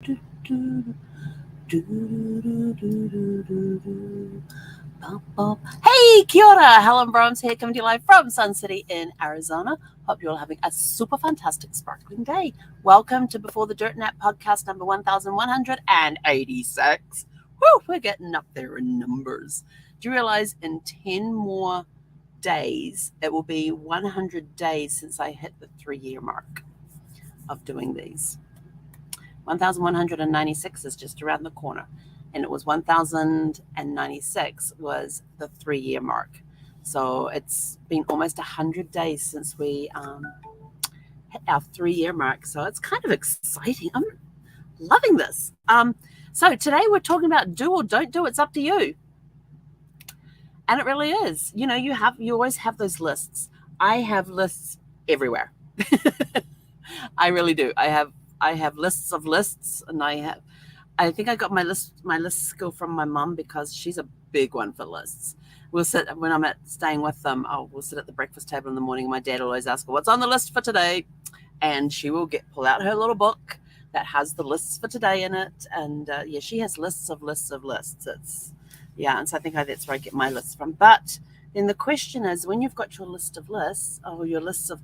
Hey, kia ora. Helen Brahms here, coming to you live from Sun City in Arizona. Hope you're all having a super fantastic, sparkling day. Welcome to Before the Dirt Nap podcast number 1186. Woo, we're getting up there in numbers. Do you realize in 10 more days, it will be 100 days since I hit the 3-year mark of doing these? 1196 is just around the corner, and it was 1096 was the 3-year mark. So it's been almost 100 days since we hit our 3-year mark. So it's kind of exciting. I'm loving this. So today we're talking about do or don't do. It's up to you. And it really is. You know, you always have those lists. I have lists everywhere. I really do. I have lists of lists, and I think I got my list skill from my mum, because she's a big one for lists. We'll sit when I'm staying with them. We'll sit at the breakfast table in the morning. My dad will always ask her, "What's on the list for today?" And she will pull out her little book that has the lists for today in it. And she has lists of lists of lists. And so I think that's where I get my lists from. But then the question is, when you've got your list of lists, or your lists of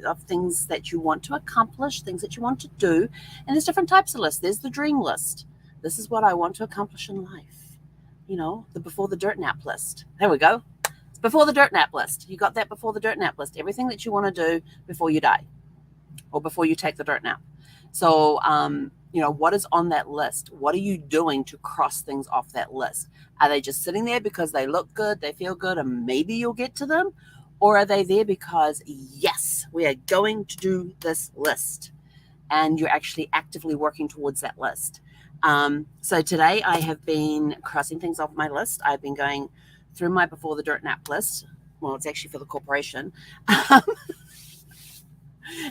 of things that you want to accomplish, things that you want to do, and there's different types of lists. There's the dream list. This is what I want to accomplish in life. You know, the Before the Dirt Nap list. There we go. It's Before the Dirt Nap list. You got that Before the Dirt Nap list. Everything that you want to do before you die, or before you take the dirt nap. So, what is on that list? What are you doing to cross things off that list? Are they just sitting there because they look good, they feel good, and maybe you'll get to them? Or are they there because, yes, we are going to do this list, and you're actually actively working towards that list? So today I have been crossing things off my list. I've been going through my Before the Dirt Nap list. Well, it's actually for the corporation.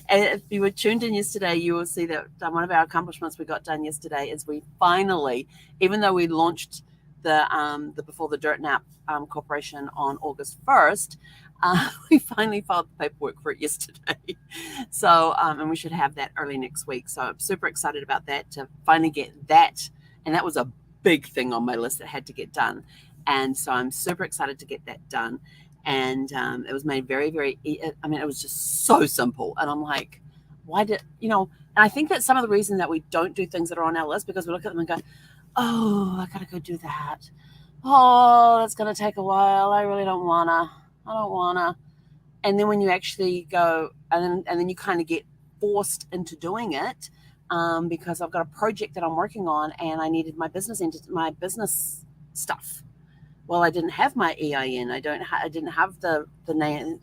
And if you were tuned in yesterday, you will see that one of our accomplishments we got done yesterday is we finally, even though we launched the Before the Dirt Nap Corporation on August 1st, we finally filed the paperwork for it yesterday. So, and we should have that early next week. So I'm super excited about that, to finally get that. And that was a big thing on my list that had to get done. And so I'm super excited to get that done. And it was made very, very, it was just so simple. And I'm like, and I think that's some of the reason that we don't do things that are on our list, because we look at them and go, oh, I got to go do that. Oh, that's going to take a while. I really don't want to. I don't want to. And then when you actually go, and then you kind of get forced into doing it, because I've got a project that I'm working on, and I needed my business stuff. Well, I didn't have my EIN. I didn't have the name,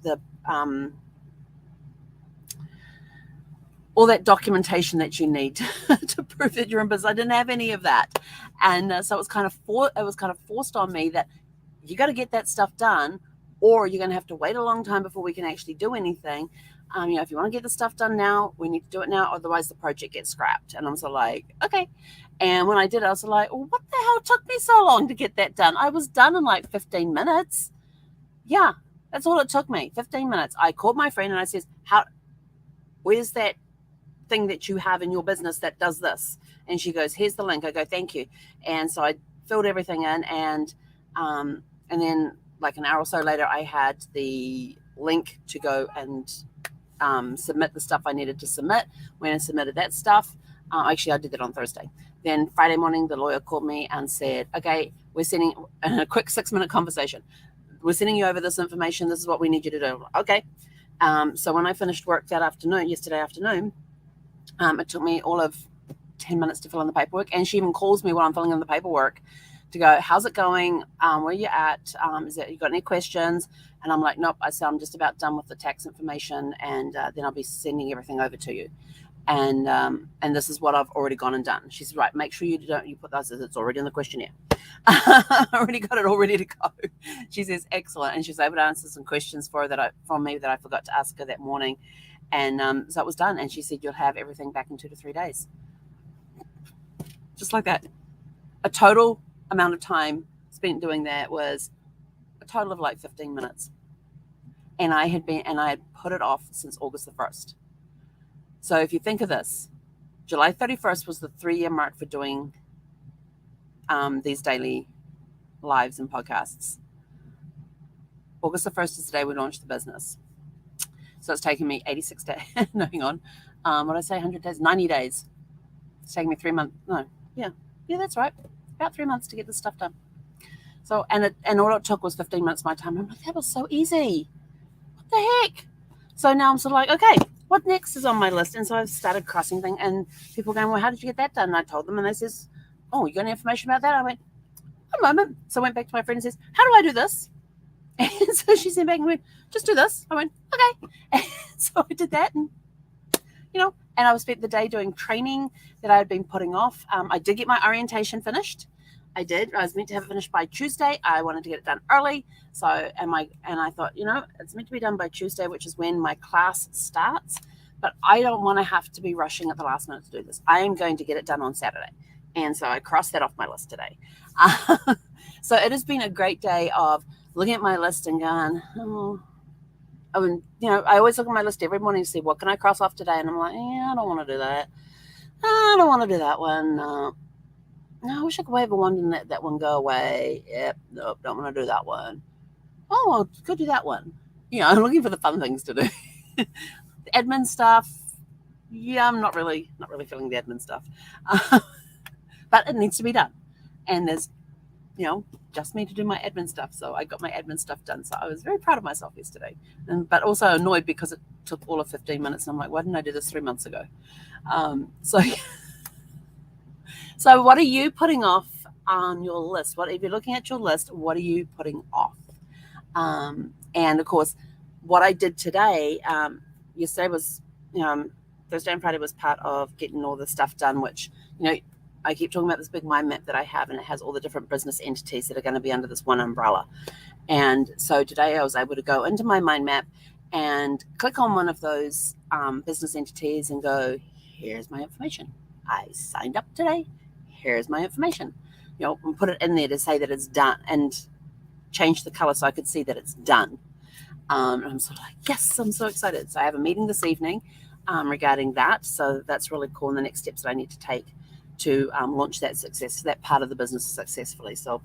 all that documentation that you need to prove that you're in business. I didn't have any of that, and so it was kind of forced on me that you got to get that stuff done, or you're going to have to wait a long time before we can actually do anything. If you want to get the stuff done now, we need to do it now, otherwise the project gets scrapped. And I'm so like, okay. And when I did, I was like, well, what the hell took me so long to get that done? I was done in like 15 minutes. Yeah, that's all it took me, 15 minutes. I called my friend and I says, where's that thing that you have in your business that does this? And she goes, here's the link. I go, thank you. And so I filled everything in, and then like an hour or so later, I had the link to go and submit the stuff I needed to submit. When I submitted that stuff, actually I did that on Thursday. Then Friday morning, the lawyer called me and said, okay, we're sending a quick 6-minute conversation. We're sending you over this information. This is what we need you to do. Okay. So when I finished work yesterday afternoon, it took me all of 10 minutes to fill in the paperwork. And she even calls me while I'm filling in the paperwork to go, how's it going? Where are you at? You got any questions? And I'm like, nope. I said, I'm just about done with the tax information, and then I'll be sending everything over to you. And this is what I've already gone and done. She said, right, make sure you put that. It's already in the questionnaire. I already got it all ready to go. She says, excellent. And she was able to answer some questions from me that I forgot to ask her that morning. And so it was done. And she said, you'll have everything back in 2 to 3 days. Just like that. A total amount of time spent doing that was a total of like 15 minutes. And I had put it off since August the 1st. So if you think of this, July 31st was the 3-year mark for doing these daily lives and podcasts. August the 1st is the day we launched the business. So it's taken me 86 days. No, hang on. What did I say? 100 days? 90 days. It's taken me 3 months. No, yeah, that's right. About 3 months to get this stuff done. So, and all it took was 15 minutes of my time. I'm like, that was so easy. What the heck? So now I'm sort of like, okay, what next is on my list? And so I've started crossing things, and people going, well, how did you get that done? And I told them, and they says, oh, you got any information about that? I went, one moment. So I went back to my friend and says, how do I do this? And so she sent back and went, just do this. I went, okay. And so I did that, and and I spent the day doing training that I had been putting off. I did get my orientation finished. I did. I was meant to have it finished by Tuesday. I wanted to get it done early. So, and I thought, it's meant to be done by Tuesday, which is when my class starts. But I don't want to have to be rushing at the last minute to do this. I am going to get it done on Saturday. And so I crossed that off my list today. So it has been a great day of looking at my list and going, I always look at my list every morning and see what can I cross off today. And I'm like, I don't want to do that. I don't want to do that one. No, I wish I could wave a wand and let that one go away. Yep, nope, don't want to do that one. Oh, I'll go do that one. I'm looking for the fun things to do. The admin stuff, I'm not really feeling the admin stuff. But it needs to be done. And there's, just me to do my admin stuff. So I got my admin stuff done. So I was very proud of myself yesterday. But also annoyed because it took all of 15 minutes. And I'm like, why didn't I do this 3 months ago? So what are you putting off on your list? If you're looking at your list, what are you putting off? And of course, what I did today, yesterday was, Thursday and Friday was part of getting all the stuff done, which, I keep talking about this big mind map that I have, and it has all the different business entities that are going to be under this one umbrella. And so today I was able to go into my mind map and click on one of those business entities and go, here's my information. I signed up today. Here's my information. And put it in there to say that it's done, and change the color so I could see that it's done. And I'm sort of like, yes, I'm so excited. So I have a meeting this evening regarding that. So that's really cool. And the next steps that I need to take to launch that part of the business successfully. So,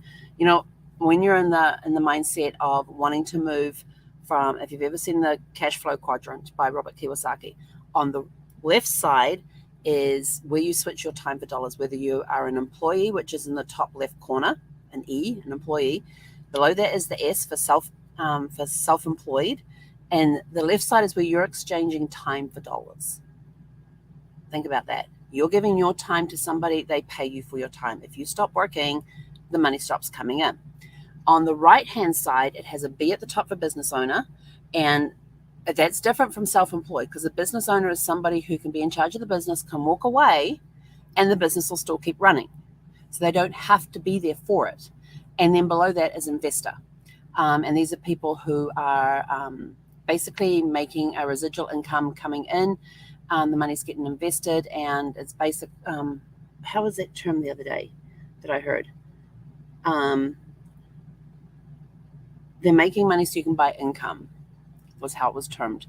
when you're in the mindset of wanting to move from, if you've ever seen the Cash Flow Quadrant by Robert Kiyosaki, on the left side is where you switch your time for dollars, whether you are an employee, which is in the top left corner, an employee. Below that is the S for self-employed, and the left side is where you're exchanging time for dollars. Think about that. You're giving your time to somebody, they pay you for your time. If you stop working, the money stops coming in. On the right-hand side, it has a B at the top for business owner, and that's different from self-employed, because a business owner is somebody who can be in charge of the business, can walk away, and the business will still keep running. So they don't have to be there for it. And then below that is investor. And these are people who are basically making a residual income coming in. The money's getting invested, and it's basic. How was that term the other day that I heard? They're making money so you can buy income, was how it was termed.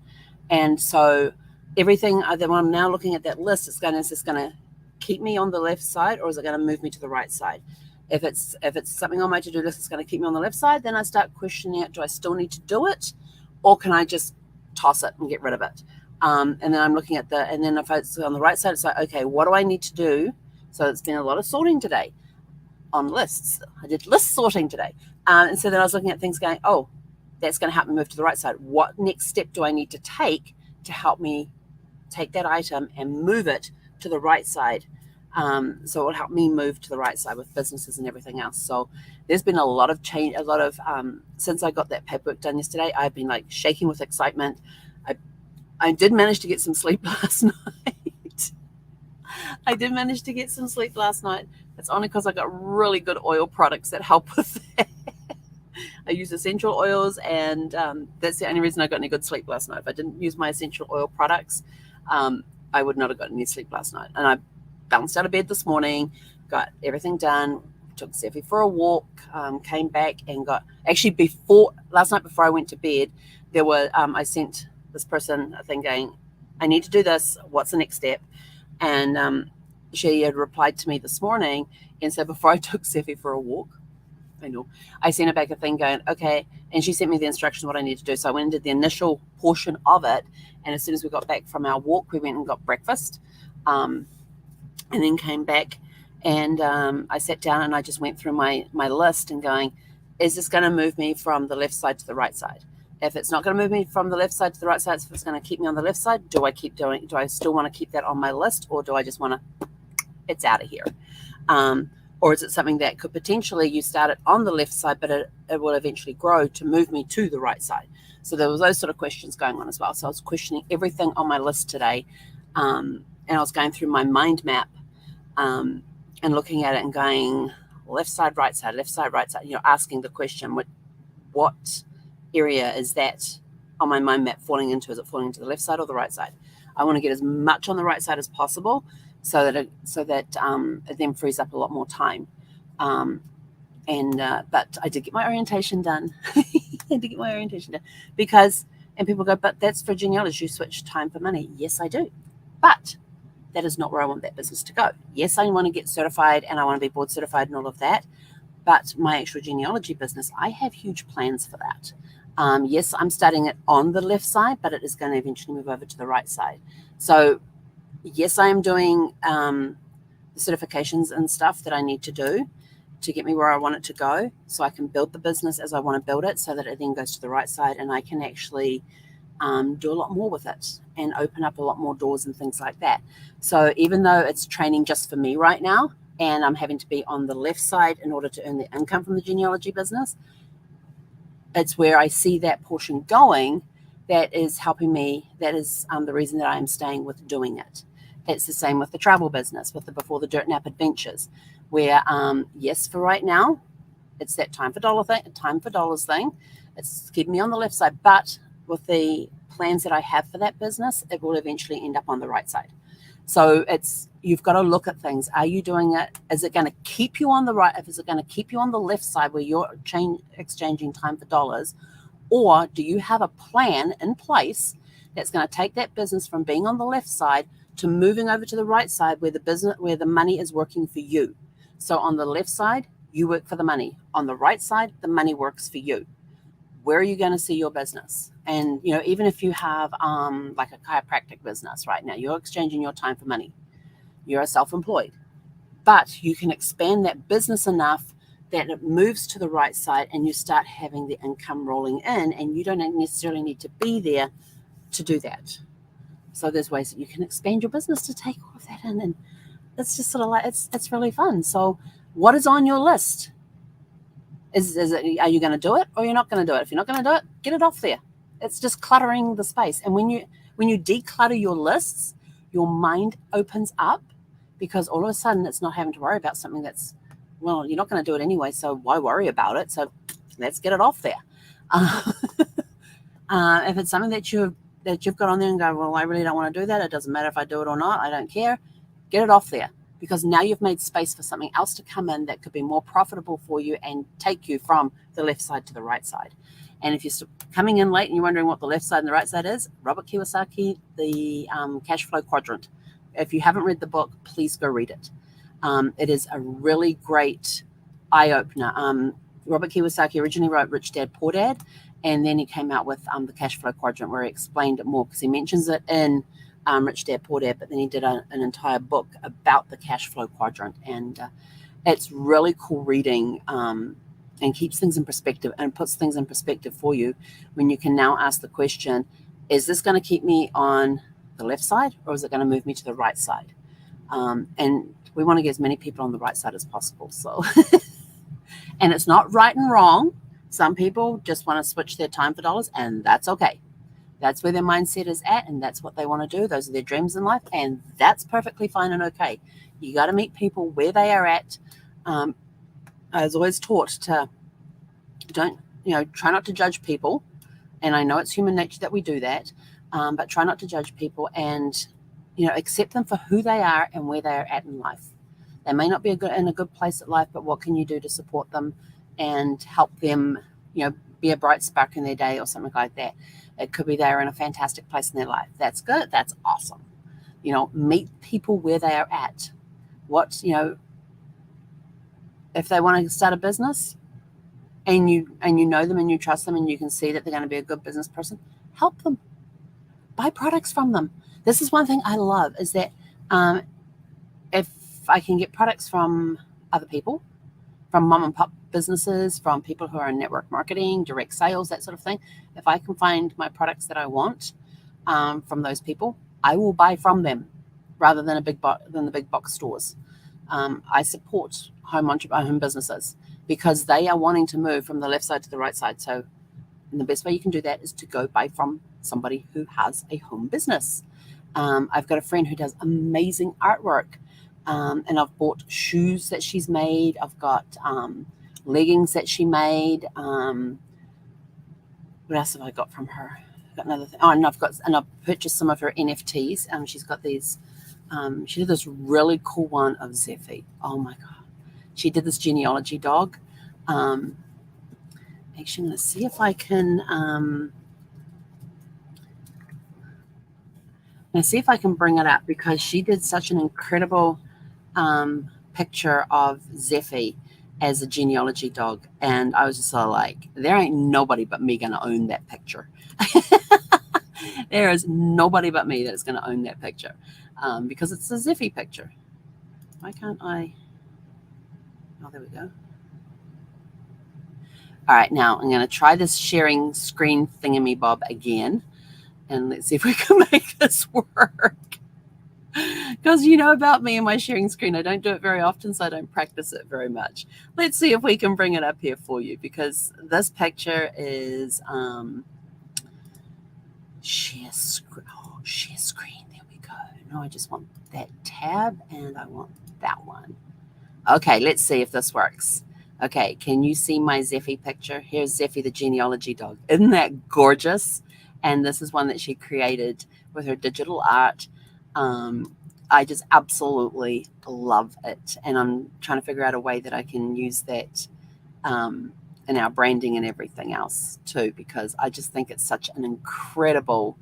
And so everything that I'm now looking at that list, is this going to keep me on the left side, or is it going to move me to the right side? If it's something on my to-do list that's going to keep me on the left side, then I start questioning it. Do I still need to do it, or can I just toss it and get rid of it? And then I'm looking at and then if it's on the right side, it's like, okay, what do I need to do? So it's been a lot of sorting today on lists. I did list sorting today. And so then I was looking at things going, oh, that's going to help me move to the right side. What next step do I need to take to help me take that item and move it to the right side? So it will help me move to the right side with businesses and everything else. So there's been a lot of change, since I got that paperwork done yesterday, I've been like shaking with excitement. I did manage to get some sleep last night. It's only because I got really good oil products that help with that. I use essential oils, and that's the only reason I got any good sleep last night. If I didn't use my essential oil products, I would not have gotten any sleep last night. And I bounced out of bed this morning, got everything done, took Steffi for a walk, came back and last night before I went to bed, I sent this person a thing going, I need to do this. What's the next step? And she had replied to me this morning and said, before I took Seffi for a walk, I know, I sent her back a thing going, okay, and she sent me the instructions what I need to do. So I went and did the initial portion of it, and as soon as we got back from our walk, we went and got breakfast, and then came back, and I sat down and I just went through my list and going, is this going to move me from the left side to the right side? If it's not going to move me from the left side to the right side, if it's going to keep me on the left side, do I still want to keep that on my list, or do I just want to, it's out of here? Or is it something that could potentially, you start it on the left side, but it will eventually grow to move me to the right side? So there was those sort of questions going on as well. So I was questioning everything on my list today. And I was going through my mind map and looking at it and going left side, right side, asking the question, what area is that on my mind map falling into? Is it falling into the left side or the right side? I want to get as much on the right side as possible, so that it then frees up a lot more time. But I did get my orientation done. Because, and people go, but that's for genealogy, you switch time for money. Yes, I do. But that is not where I want that business to go. Yes, I want to get certified and I want to be board certified and all of that. But my actual genealogy business, I have huge plans for that. Yes, I'm starting it on the left side, but it is going to eventually move over to the right side. So yes, I am doing the certifications and stuff that I need to do to get me where I want it to go, so I can build the business as I want to build it, so that it then goes to the right side and I can actually do a lot more with it and open up a lot more doors and things like that. So even though it's training just for me right now, and I'm having to be on the left side in order to earn the income from the genealogy business, it's where I see that portion going that is helping me. That is the reason that I am staying with doing it. It's the same with the travel business, with the Before the Dirt Nap Adventures, where yes, for right now, it's that time for dollars thing. It's keeping me on the left side, but with the plans that I have for that business, it will eventually end up on the right side. So you've got to look at things. Are you doing it? Is it going to keep you on the right? Is it going to keep you on the left side where you're exchanging time for dollars? Or do you have a plan in place that's going to take that business from being on the left side to moving over to the right side where the money is working for you? So on the left side, you work for the money. On the right side, the money works for you. Where are you going to see your business? And, even if you have like a chiropractic business right now, you're exchanging your time for money. You're a self-employed. But you can expand that business enough that it moves to the right side and you start having the income rolling in, and you don't necessarily need to be there to do that. So there's ways that you can expand your business to take all of that in, and it's just sort of like, it's really fun. So what is on your list? Is it, are you going to do it, or you're not going to do it? If you're not going to do it, get it off there. It's just cluttering the space. And when you declutter your lists, your mind opens up, because all of a sudden it's not having to worry about something that's, well, you're not going to do it anyway, so why worry about it? So let's get it off there. If it's something that you've got on there and go, well, I really don't want to do that, it doesn't matter if I do it or not, I don't care, get it off there, because now you've made space for something else to come in that could be more profitable for you and take you from the left side to the right side. And if you're coming in late and you're wondering what the left side and the right side is, Robert Kiyosaki, the Cash Flow Quadrant. If you haven't read the book, please go read it. It is a really great eye-opener. Robert Kiyosaki originally wrote Rich Dad, Poor Dad, and then he came out with the Cash Flow Quadrant, where he explained it more, because he mentions it in Rich Dad, Poor Dad, but then he did an entire book about the Cash Flow Quadrant, and it's really cool reading, and keeps things in perspective and puts things in perspective for you, when you can now ask the question, is this going to keep me on the left side, or is it going to move me to the right side? And we want to get as many people on the right side as possible. So, and it's not right and wrong. Some people just want to switch their time for dollars, and that's okay. That's where their mindset is at, and that's what they want to do. Those are their dreams in life, and that's perfectly fine and okay. You got to meet people where they are at. I was always taught to try not to judge people. And I know it's human nature that we do that, but try not to judge people, and, accept them for who they are and where they are at in life. They may not be in a good place at life, but what can you do to support them and help them, be a bright spark in their day or something like that? It could be they're in a fantastic place in their life. That's good. That's awesome. Meet people where they are at. What, if they want to start a business and you know them and you trust them and you can see that they're going to be a good business person, help them. Buy products from them. This is one thing I love, is that if I can get products from other people, from mom and pop businesses, from people who are in network marketing, direct sales, that sort of thing, if I can find my products that I want from those people, I will buy from them rather than the big box stores. I support home businesses because they are wanting to move from the left side to the right side. So the best way you can do that is to go buy from somebody who has a home business. I've got a friend who does amazing artwork, and I've bought shoes that she's made. I've got leggings that she made. What else have I got from her? I've got another thing. Oh, and I've purchased some of her NFTs. She's got these. She did this really cool one of Zeffy. Oh my god! She did this genealogy dog. Actually, I'm going to see if I can. Bring it up, because she did such an incredible picture of Zeffy as a genealogy dog, and I was just sort of like, there ain't nobody but me going to own that picture. There is nobody but me that's going to own that picture, because it's a Zeffy picture. Why can't I? Oh, there we go. All right, now I'm going to try this sharing screen thingamy-bob again, and let's see if we can make this work. Because you know about me and my sharing screen, I don't do it very often, so I don't practice it very much. Let's see if we can bring it up here for you, because this picture is share screen. Oh, share screen. There we go. No, I just want that tab, and I want that one. Okay, let's see if this works. Okay, can you see my Zeffy picture? Here's Zeffy, the genealogy dog. Isn't that gorgeous? And this is one that she created with her digital art. I just absolutely love it. And I'm trying to figure out a way that I can use that in our branding and everything else too, because I just think it's such an incredible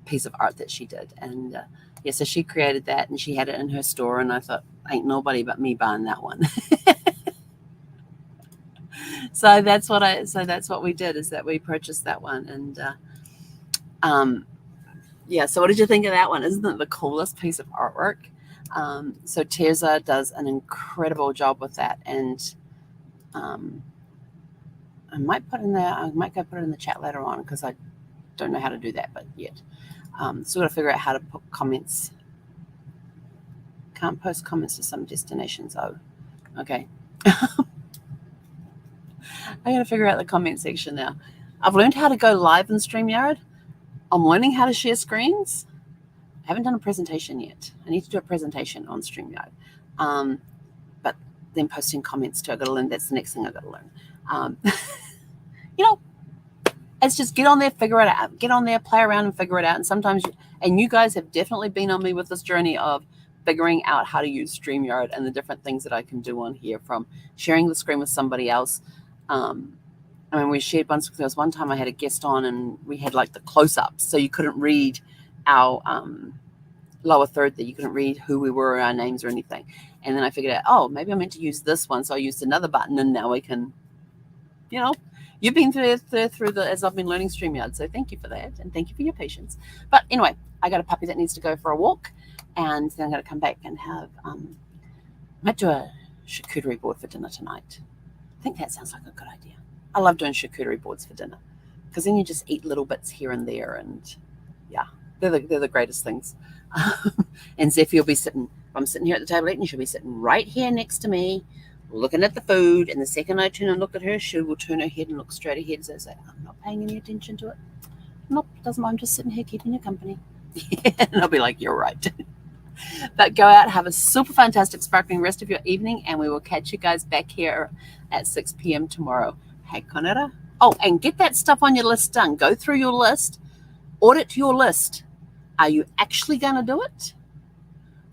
piece of art that she did. And yeah, so she created that and she had it in her store, and I thought, ain't nobody but me buying that one. So that's what we did, is that we purchased that one. And yeah, so what did you think of that one? Isn't it the coolest piece of artwork? So Tirza does an incredible job with that, and I might go put it in the chat later on, because I don't know how to do that but yet. So got to figure out how to put comments. Can't post comments to some destinations. Oh, okay. I got to figure out the comment section now. I've learned how to go live in StreamYard. I'm learning how to share screens. I haven't done a presentation yet. I need to do a presentation on StreamYard. But then posting comments too, I've got to learn. That's the next thing I've got to learn. It's just get on there, figure it out. Get on there, play around and figure it out. And sometimes, and you guys have definitely been on me with this journey of figuring out how to use StreamYard and the different things that I can do on here, from sharing the screen with somebody else. We shared once. There was one time I had a guest on, and we had like the close-ups, so you couldn't read our lower third, that you couldn't read who we were or our names or anything. And then I figured out, oh, maybe I meant to use this one, so I used another button, and now we can, you've been through the as I've been learning StreamYard, so thank you for that, and thank you for your patience. But anyway, I got a puppy that needs to go for a walk, and then I'm going to come back and have I might do a charcuterie board for dinner tonight. I think that sounds like a good idea. I love doing charcuterie boards for dinner, because then you just eat little bits here and there, and yeah, they're the greatest things. And Zeffy will be sitting, if I'm sitting here at the table eating, she'll be sitting right here next to me, looking at the food, and the second I turn and look at her, she will turn her head and look straight ahead, so say, I'm not paying any attention to it. Nope, doesn't mind, I'm just sitting here keeping you company. And I'll be like, you're right. But go out, have a super fantastic sparkling rest of your evening, and we will catch you guys back here at 6 p.m. tomorrow. Hey, Konera. Oh, and get that stuff on your list done. Go through your list, audit your list. Are you actually going to do it,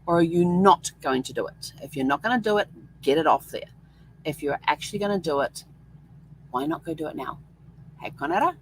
or are you not going to do it? If you're not going to do it, get it off there. If you're actually going to do it, why not go do it now? Hey, Konera.